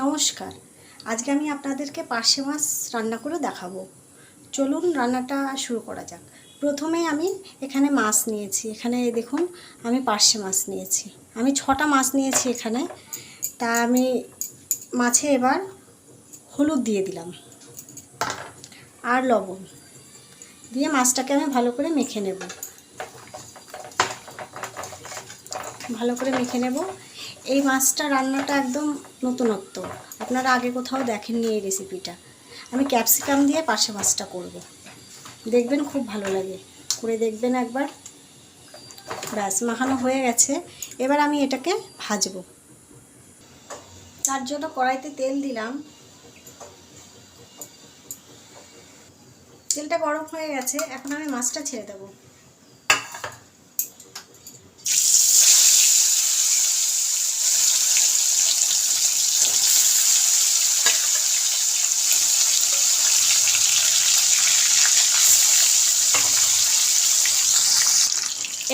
নমস্কার। আজকে আমি আপনাদেরকে পার্শে মাছ রান্না করে দেখাবো। চলুন রান্নাটা শুরু করা যাক। প্রথমে আমি এখানে মাছ নিয়েছি। এখানে দেখুন আমি পার্শে মাছ নিয়েছি। আমি 6টা মাছ নিয়েছি এখানে। তা আমি মাছে এবার হলুদ দিয়ে দিলাম আর লবণ দিয়ে মাছটাকে আমি ভালো করে মেখে নেব। এই মাছটা রান্নাটা একদম নতুনত্ব, আপনারা আগে কোথাও দেখেননি এই রেসিপিটা। আমি ক্যাপসিকাম দিয়ে পার্শে মাছটা করব, দেখবেন খুব ভালো লাগে, করে দেখবেন একবার। ব্যাস, মাখানো হয়ে গেছে। এবার আমি এটাকে ভাজবো। তার জন্য কড়াইতে তেল দিলাম। তেলটা গরম হয়ে গেছে, এখন আমি মাছটা ছেড়ে দেবো।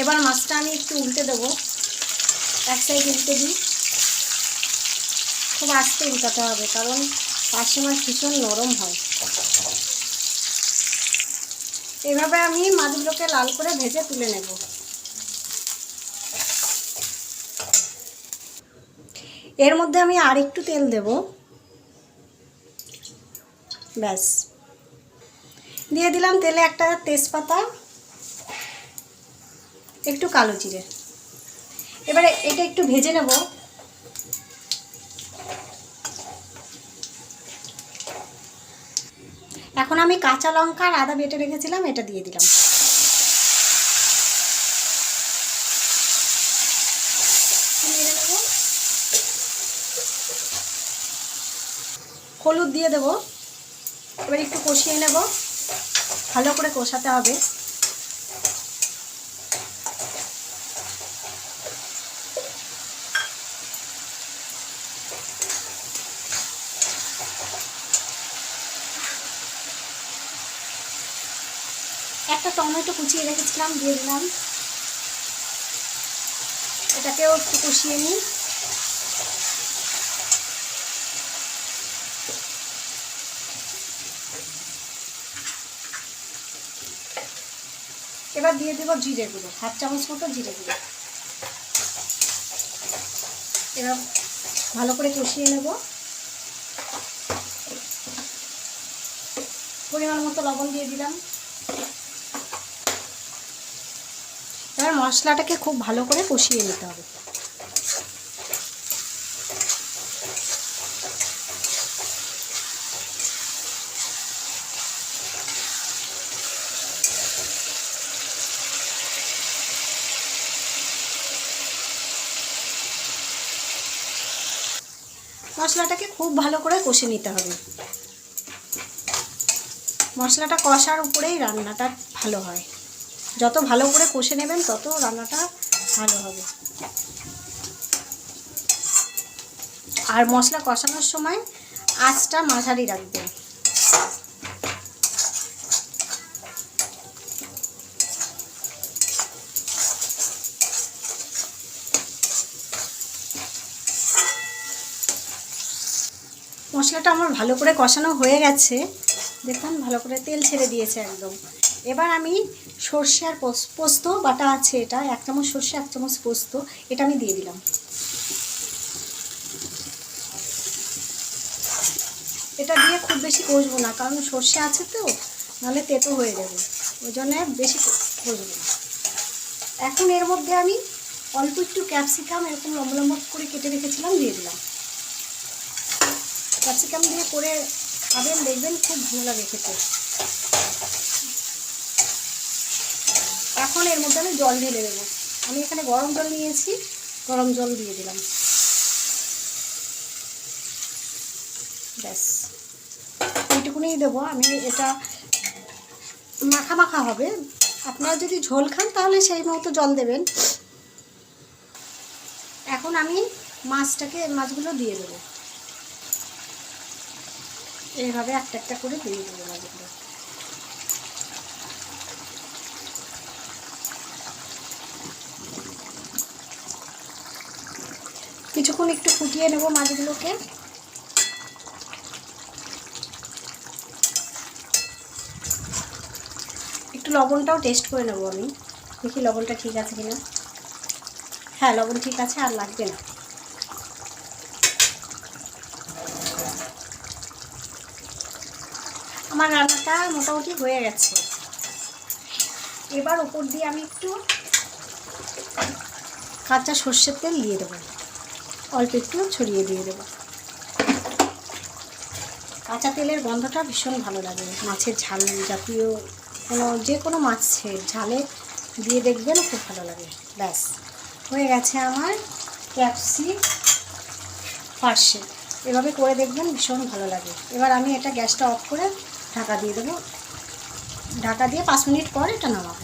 এবার মাছটা আমি একটু উল্টে দেবো, এক সাইড উল্টে দিই। খুব আস্তে উল্টাতে হবে, কারণ পার্শে মাছ ভীষণ নরম হয়। এভাবে আমি মাছগুলোকে লাল করে ভেজে তুলে নেব। এর মধ্যে আমি আর একটু তেল দেব। ব্যাস, দিয়ে দিলাম তেলে একটা তেজপাতা, একটু কালো জিরে। এবারে এটা একটু ভেজে নেব। এখন আমি কাঁচা লঙ্কা আর আদা বেটে রেখেছিলাম, এটা দিয়ে দিলাম। হলুদ দিয়ে দেব। এবার একটু কষিয়ে নেব, ভালো করে কষাতে হবে। একটা টমেটো কুচিয়ে রেখেছিলাম, দিয়ে দিলাম। এটাকেও একটু কষিয়ে নিই। এবার দিয়ে দেব জিরে গুঁড়ো, 1/2 চামচ মতো জিরে গুঁড়ো। এবার ভালো করে কষিয়ে নেব। পরিমাণ মতো লবণ দিয়ে দিলাম। এবার মশলাটাকে খুব ভালো করে কষিয়ে নিতে হবে। মশলাটাকে খুব ভালো করে কষে নিতে হবে। মশলাটা কষার উপরেই রান্নাটা ভালো হয়। যত ভালো করে কষে নেবেন তত রান্নাটা ভালো হবে। আর মশলা কষানোর সময় আঁচটা মাঝারি রাখবেন। মশলাটা আমার ভালো করে কষানো হয়ে গেছে, দেখুন ভালো করে তেল ছেড়ে দিয়েছে একদম। এবার আমি সর্ষে আর পোস্ত বাটা আছে, এটা 1 চামচ সর্ষে 1 চামচ পোস্ত, এটা আমি দিয়ে দিলাম। এটা দিয়ে খুব বেশি কষবো না, কারণ সর্ষে আছে তো, নাহলে তেতো হয়ে যাবে, ওই জন্য বেশি কষবো না। এখন এর মধ্যে আমি অল্প একটু ক্যাপসিকাম এরকম লম্বা লম্বা করে কেটে রেখেছিলাম, দিয়ে দিলাম। ক্যাপসিকাম দিয়ে করে খাবেন, দেখবেন খুব ভালো লাগে খেতে। এখন এর মধ্যে আমি জল ঢেলে দেবো। আমি এখানে গরম জল নিয়েছি, গরম জল দিয়ে দিলাম। ব্যাস, এইটুকুনিই দেবো আমি। এটা মাখা মাখা হবে, আপনারা যদি ঝোল খান তাহলে সেই মতো জল দেবেন। এখন আমি মাছগুলো দিয়ে দেবো। এইভাবে একটা একটা করে দিয়ে দেবো মাছগুলো। কিছুক্ষণ একটু ফুটিয়ে নেব মাছগুলোকে। একটু লবণটাও টেস্ট করে নেবো আমি, দেখি লবণটা ঠিক আছে কিনা। হ্যাঁ, লবণ ঠিক আছে, আর লাগবে না। আমার রান্নাটা মোটামুটি হয়ে গেছে। এবার ওপর দিয়ে আমি একটু কাঁচা সর্ষের তেল দিয়ে দেবো, অল্প একটু ছড়িয়ে দিয়ে দেবো। কাঁচা তেলের গন্ধটা ভীষণ ভালো লাগে মাছের ঝাল জাতীয় যে কোনো মাছের ঝালে দিয়ে দেখবেন, খুব ভালো লাগে। ব্যাস, হয়ে গেছে আমার ক্যাপসি পার্শে। এভাবে করে দেখবেন, ভীষণ ভালো লাগে। এবার আমি এটা গ্যাসটা অফ করে ঢাকা দিয়ে দেবো। ঢাকা দিয়ে 5 মিনিট পর এটা নামাবো।